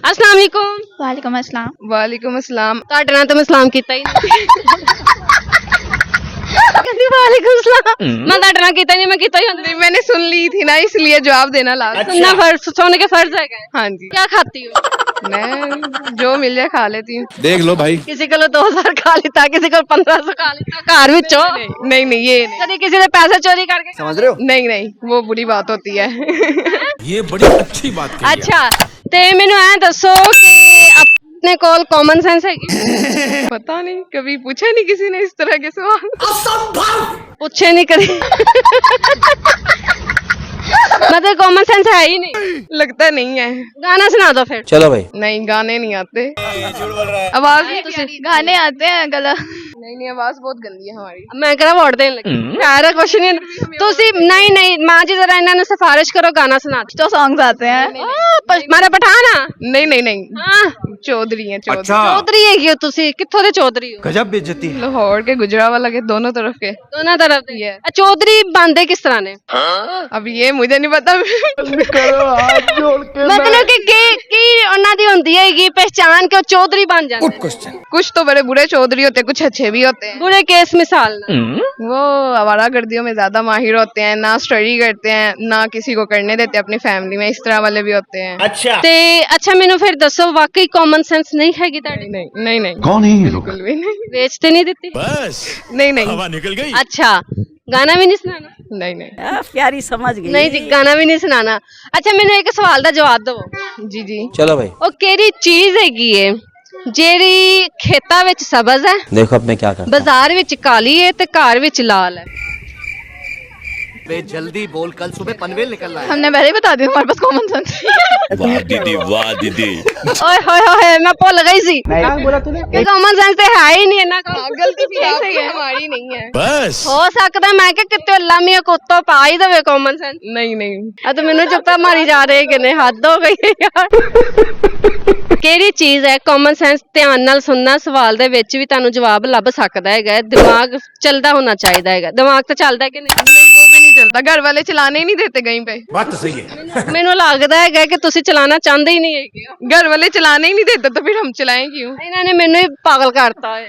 अस्सलाम वालेकुम। वालेकुम अस्सलाम। वालेकुम अस्सलाम। ਤੁਹਾਡੇ ਨਾਲ ਤਾਂ ਮੈਂ ਸਲਾਮ ਕੀਤਾ ਹੀ ਨਹੀਂ। ਕਹਿੰਦੀ वालेकुम सलाम। मैं ਤੁਹਾਡੇ ਨਾਲ ਕੀਤਾ ਨਹੀਂ, ਮੈਂ ਕੀਤਾ ਹੀ ਹੁੰਦਾ। नहीं मैंने सुन ली थी ना इसलिए जवाब देना लास्ट। सुनना फर्ज, सुन के फर्ज है क्या? हाँ जी। क्या खाती हो? मैं जो मिल जाए खा लेती हूँ। देख लो भाई, किसी को 2000 खा लेता, किसी को 1500 खा लेता घर ਵਿੱਚੋਂ। नहीं नहीं ये नहीं। कभी किसी ने पैसे चोरी करके समझ रहे हो? नहीं नहीं वो बुरी बात होती है। ये बड़ी अच्छी बात कही है। अच्छा ਤੇ ਮੈਨੂੰ ਐ ਦੱਸੋ ਕਿ ਆਪਣੇ ਕੋਲ ਕਾਮਨ ਸੈਂਸ ਹੈਗੀ? पता नहीं कभी पूछा नहीं किसी ने इस तरह के सवाल। ਪੁੱਛੇ ਨਹੀਂ ਕਦੀ। मतलब कॉमन सेंस है ही नहीं। लगता नहीं है। गाना सुना दो फिर। चलो भाई। नहीं गाने नहीं आते। आवाज नहीं ਤੁਸੀਂ गाने आते हैं गला। नहीं आवाज बहुत गंदी है हमारी। ਮੈਂ ਕਿਹੜਾ ਵੋਟ ਦੇਣ ਲੱਗੀ? ਪਿਆਰਾ ਕੁਛ ਨਹੀਂ ਤੁਸੀਂ। ਨਹੀਂ ਨਹੀਂ ਮਾਂ ਜੀ ਜ਼ਰਾ ਇਹਨਾਂ ਨੂੰ ਸਿਫਾਰਿਸ਼ ਕਰੋ, ਗਾਣਾ ਸੁਣਾ ਦਿਓ। तो सॉन्ग्स आते हैं। ਮਾਰਾ ਪਠਾਨ ਆ। नहीं नहीं नहीं ਹਾਂ चौधरी है चौधरी। अच्छा, ਚੌਧਰੀ ਹੈਗੀ ਹੋ ਤੁਸੀਂ? ਕਿੱਥੋਂ ਦੇ ਚੌਧਰੀ ਹੋ? गजब बेइज्जती है। लाहौर के गुजरावाला के दोनों तरफ के। ਦੋਨਾਂ ਤਰਫ ਦੇ। Yes। ਚੌਧਰੀ ਬਣਦੇ ਕਿਸ ਤਰ੍ਹਾਂ ਨੇ? अब ये मुझे नहीं पता। ਮਤਲਬ ਕਿ ਕੀ ਉਹਨਾਂ ਦੀ ਹੁੰਦੀ ਹੈਗੀ ਪਹਿਚਾਨ ਕਿ ਉਹ ਚੌਧਰੀ ਬਣ ਜਾਂਦੇ? क्वेश्चन। कुछ तो बड़े बुरे चौधरी होते हैं, कुछ अच्छे भी होते हैं। ਬੁਰੇ ਕੇਸ ਮਿਸਾਲ ਨਾ। वो आवारागर्दियों में ज्यादा माहिर होते हैं, ना स्टडी करते हैं ना किसी को करने देते अपनी फैमिली में, इस तरह वाले भी होते हैं। ਤੇ ਅੱਛਾ ਮੈਨੂੰ ਫਿਰ ਦੱਸੋ ਵਾਕਈ ਕਾਮਨ ਸੈਂਸ ਨਹੀਂ ਹੈਗੀ ਤੁਹਾਡੀ? नहीं नहीं नहीं कौन है ये लोग? बिल्कुल भी नहीं। ਵੇਚ ਤੇ ਨਹੀਂ ਦਿੱਤੀ? बस नहीं नहीं हवा निकल गई। अच्छा गाना भी नहीं सुनाना? नहीं नहीं प्यारी समझ गई। नहीं जी गाना भी नहीं सुनाना। अच्छा ਮੈਨੂੰ ਇੱਕ ਸਵਾਲ ਦਾ ਜਵਾਬ ਦਿਓ। जी जी। चलो भाई, ਉਹ ਕਿਹੜੀ ਚੀਜ਼ ਹੈਗੀ ਏ ਜਿਹੜੀ ਖੇਤਾਂ ਵਿੱਚ ਸਬਜ਼ ਹੈ, देखो अब मैं क्या करता हूँ। ਬਾਜ਼ਾਰ ਵਿੱਚ ਕਾਲੀ ਹੈ ਤੇ ਘਰ ਵਿੱਚ ਲਾਲ ਹੈ? जल्दी बोल, कल सुबह पनवेल निकलना है। हमने पहले ही बता दिया हमारे पास कॉमन सेंस। वाह दीदी, वाह दीदी। ਓਏ ਹੋਏ ਹੋਏ ਮੈਂ ਭੁੱਲ ਗਈ ਸੀ। ਇਹ ਕਾਮਨ ਸੈਂਸ ਤੇ ਹੈ ਹੀ ਨਹੀਂ ਇਹਨਾਂ ਕੋਲ। गलती भी आपकी हमारी नहीं है। बस ਹੋ ਸਕਦਾ ਮੈਂ ਕਿ ਕਿਤੇ ਅੱਲਾ ਮੀਆਂ ਕੁੱਤੋਂ ਪਾ ਹੀ ਦੇਵੇ ਕਾਮਨ ਸੈਂਸ। नहीं नहीं ਆ ਤਾਂ ਮੈਨੂੰ ਚੁੱਪਾ ਮਾਰੀ ਜਾ ਰਹੇ ਕਿ ਨੇ ਹੱਦ ਹੋ ਗਈ ਹੈ ਯਾਰ। ਕਿਹੜੀ ਚੀਜ਼ ਹੈ ਕਾਮਨ ਸੈਂਸ? ਧਿਆਨ ਨਾਲ ਸੁਣਨਾ, ਸਵਾਲ ਦੇ ਵਿੱਚ ਵੀ ਤੁਹਾਨੂੰ ਜਵਾਬ ਲੱਭ ਸਕਦਾ ਹੈਗਾ। ਦਿਮਾਗ ਚੱਲਦਾ ਹੋਣਾ ਚਾਹੀਦਾ ਹੈਗਾ। ਦਿਮਾਗ ਤਾਂ ਚੱਲਦਾ ਹੈ ਕਿ ਨਹੀਂ? नहीं वो भी नहीं चलता, घर वाले चलाने ही नहीं देते कहीं पे। बात तो सही है। ਮੈਨੂੰ ਲੱਗਦਾ ਹੈਗਾ ਕਿ ਤੁਸੀਂ ਚਲਾਉਣਾ ਚਾਹੁੰਦੇ ਹੀ ਨਹੀਂ ਹੈਗੇ ਹੋ। घर वाले चलाने ही नहीं देते तो फिर हम चलाएं क्यों? ਇਹਨਾਂ ਨੇ ਮੈਨੂੰ ਹੀ ਪਾਗਲ ਕਰਤਾ ਹੈ।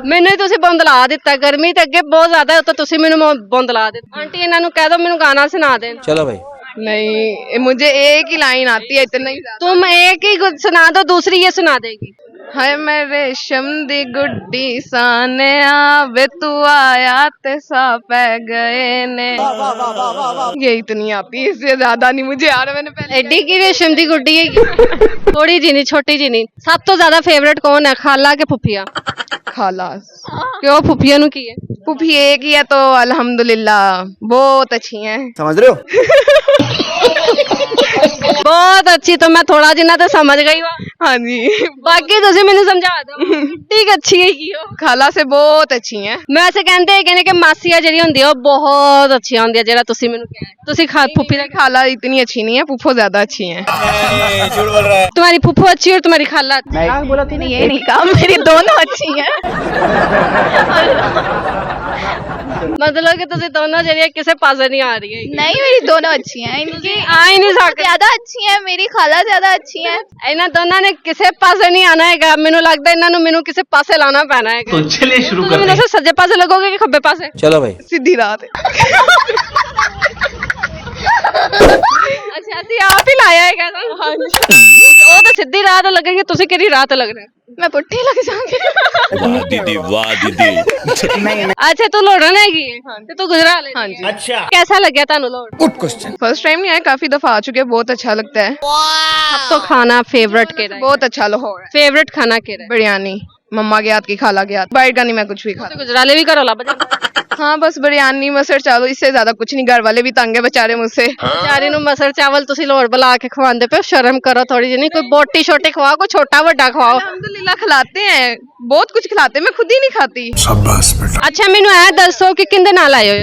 ਮੈਨੂੰ ਹੀ ਤੁਸੀਂ ਬੁੰਦਲਾ ਦਿੱਤਾ। ਗਰਮੀ ਤੇ ਅੱਗੇ ਬਹੁਤ ਜ਼ਿਆਦਾ ਹੈ, ਤਾਂ ਤੁਸੀਂ ਮੈਨੂੰ ਬੁੰਦਲਾ ਦਿੱਤਾ। ਆਂਟੀ ਇਹਨਾਂ ਨੂੰ ਕਹਿ ਦੋ ਮੈਨੂੰ ਗਾਣਾ ਸੁਣਾ ਦੇਣ। चलो भाई। नहीं मुझे एक ही लाइन आती है, इतना ही ज्यादा। तुम एक ही सुना दो, दूसरी ये सुना देगी। हाय मैं रेशम दी गुड्डी साने आवे तू आया ते सा पै गए ने। ये इतनी आती है, इससे ज्यादा नहीं मुझे आ रहा। मैंने पहले एडी की रेशम दी गुड्डी है? थोड़ी जी नहीं, छोटी जी नहीं। सब तो ज्यादा फेवरेट कौन है, खाला के फुफिया? खालास क्यों फुफिया नु की है? पुफी एक ही है तो अल्हम्दुलिल्लाह बहुत अच्छी हैं। समझ रहे हो? बहुत अच्छी तो मैं थोड़ा जिन्ना तो समझ गई वा। हाँ जी बाकी ਤੁਸੀਂ ਮੈਨੂੰ ਸਮਝਾ ਦਿਓ ਠੀਕ ਅੱਛੀ ਹੈਗੀ ਉਹ। खाला से बहुत अच्छी हैं। ਵੈਸੇ ਕਹਿੰਦੇ ਹੈਗੇ ਨੇ ਕਿ ਮਾਸੀਆਂ ਜਿਹੜੀ ਹੁੰਦੀ ਆ ਉਹ ਬਹੁਤ ਅੱਛੀਆਂ ਹੁੰਦੀਆਂ, ਜਿਹੜਾ ਤੁਸੀਂ ਮੈਨੂੰ ਕਿਹਾ। ਤੁਸੀਂ ਫੁੱਫੀ ਦਾ खाला इतनी अच्छी नहीं है, पुफो ज्यादा अच्छी हैं। तुम्हारी फुफ्फो अच्छी और तुम्हारी खाला अच्छी। बोला थी नहीं, ये नहीं कहा, मेरी दोनों अच्छी हैं। मतलब कि ਤੁਸੀਂ ਦੋਨੋਂ ਜਿਹੜੀਆਂ ਕਿਸੇ ਪਾਸੇ ਨਹੀਂ ਆ ਰਹੀ ਹੈ। नहीं मेरी दोनों अच्छी हैं। इनकी ਆ ਹੀ ਨਹੀਂ ਸਕਦੇ। ज्यादा अच्छी हैं, मेरी खाला ज्यादा अच्छी हैं। ਇਹਨਾਂ ਦੋਨਾਂ ਨੇ ਕਿਸੇ ਪਾਸੇ ਨਹੀਂ ਆਣਾ ਹੈਗਾ। ਮੈਨੂੰ ਲੱਗਦਾ ਇਹਨਾਂ ਨੂੰ ਮੈਨੂੰ ਕਿਸੇ ਪਾਸੇ ਲਾਣਾ ਪੈਣਾ ਹੈਗਾ। तो चलिए शुरू ਤੁਸੀਂ ਮੈਨੂੰ ਦੱਸੋ ਸੱਜੇ ਪਾਸੇ ਲੱਗੋਗੇ ਕਿ ਖੱਬੇ ਪਾਸੇ? चलो भाई। सीधी रात है। ਅੱਛਾ ਅਸੀਂ ਆਪ ਹੀ ਲਾਇਆ ਹੈਗਾ ਨਾ। ਉਹ ਤਾਂ ਸਿੱਧੀ ਰਾਤ ਲੱਗੇਗੀ, ਤੁਸੀਂ ਕਿਹੜੀ ਰਾਤ ਲੱਗ ਰਹੇ? मैं पुट्ठी लग जाऊंगी। वाह दीदी, वाह दीदी। अच्छा तू लोड़न हैगी है ते तू गुजराले? हाँ जी। अच्छा कैसा लग गया तानू लोड़? Good question. फर्स्ट टाइम नहीं आया, काफी दफा आ चुके हैं, बहुत अच्छा लगता है। सब तो खाना फेवरेट केरा है? बहुत अच्छा लाहौर है। फेवरेट खाना केरा है? बिरयानी मम्मा के हाथ की, खाला के हाथ। बाहर का नहीं मैं कुछ भी खाता। तो गुजराले भी करो ला बजा। हाँ बस बिरयानी मसर चावल, इससे ज्यादा कुछ नहीं। घर वाले भी तंग है बेचारे मुझसे। बेचारे नु मसर चावल तुसी लोड़ बुला के खवांदे पे, शर्म करो थोड़ी जी। नहीं कोई बोटी छोटी खवाओ, कोई छोटा बड़ा खवाओ। अल्हम्दुलिल्लाह खिलाते हैं, बहुत कुछ खिलाते हैं, मैं खुद ही नहीं खाती। शाबाश बेटा। अच्छा मैनू ऐ दसो कि किंदे नाल आए हो?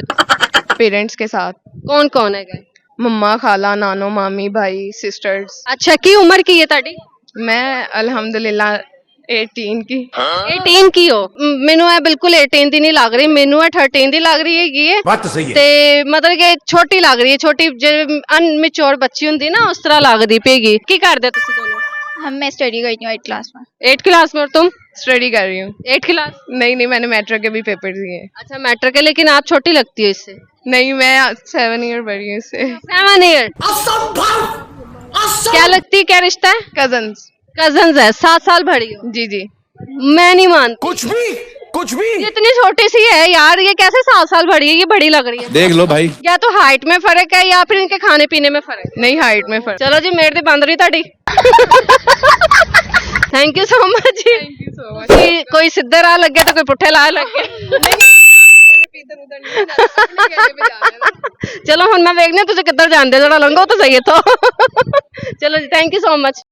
पेरेंट्स के साथ। कौन कौन है? मम्मा, खाला, नानो, मामी, भाई, सिस्टर्स। अच्छा की उम्र की है ताड़ी? मैं अल्हम्दुलिल्लाह 18 की 18 की ਹੋ ਮੈਨੂੰ ਇਹ ਬਿਲਕੁਲ 18 ਦੀ ਨਹੀਂ ਲੱਗ ਰਹੀ ਮੈਨੂੰ ਇਹ 13 ਦੀ ਲੱਗ ਰਹੀ ਹੈਗੀ ਹੈ बात तो सही है ਤੇ ਮਤਲਬ ਕਿ ਛੋਟੀ ਲੱਗ ਰਹੀ ਹੈ ਛੋਟੀ ਜਿਵੇਂ ਅਨਮੈਚੁਰ ਬੱਚੀ ਹੁੰਦੀ ਨਾ ਉਸ ਤਰ੍ਹਾਂ ਲੱਗਦੀ ਪਏਗੀ ਕੀ ਕਰਦੇ ਤੁਸੀਂ ਦੋਨੋਂ हम मैं स्टडी करती हूँ 8 क्लास में 8 क्लास में और तुम स्टडी कर रही हूँ 8 क्लास नहीं मैंने मैट्रिक के भी पेपर दिए अच्छा मैट्रिक है लेकिन आप छोटी लगती हो इससे नहीं मैं 7 ईयर बड़ी हूँ इससे 7 ईयर क्या लगती है क्या रिश्ता है कजन्स कजन्स है 7 साल बड़ी हो जी मैं नहीं मानती कुछ भी ये इतनी छोटी सी है यार ये कैसे 7 साल बड़ी है ये बड़ी लग रही है देख लो भाई या तो हाइट में फर्क है या फिर इनके खाने पीने में फर्क है नहीं हाइट में फर्क चलो जी मेरे ते बंद रही ਤੁਹਾਡੀ थैंक यू सो मच जी कोई सीधे राह लगे तो कोई पुठे राह लगे चलो हुन मैं वेखने तुझे किधर जांदे जरा लंघो तो सही इथों चलो जी थैंक यू सो मच